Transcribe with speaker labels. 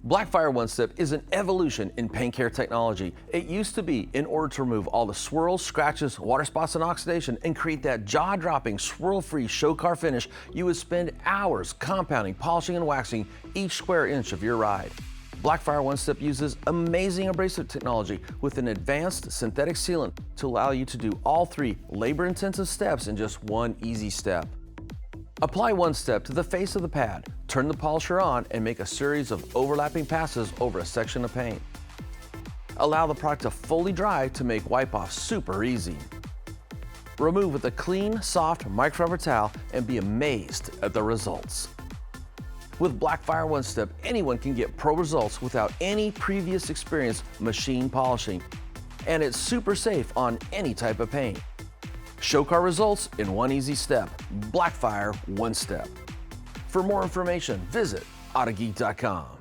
Speaker 1: BLACKFIRE One Step is an evolution in paint care technology. It used to be in order to remove all the swirls, scratches, water spots, and oxidation and create that jaw-dropping, swirl-free show car finish, you would spend hours compounding, polishing, and waxing each square inch of your ride. BLACKFIRE One Step uses amazing abrasive technology with an advanced synthetic sealant to allow you to do all three labor-intensive steps in just one easy step. Apply One Step to the face of the pad, turn the polisher on, and make a series of overlapping passes over a section of paint. Allow the product to fully dry to make wipe-off super easy. Remove with a clean, soft microfiber towel and be amazed at the results. With BLACKFIRE One Step, anyone can get pro results without any previous experience machine polishing, and it's super safe on any type of paint. Show car results in one easy step. BLACKFIRE One Step. For more information, visit Autogeek.com.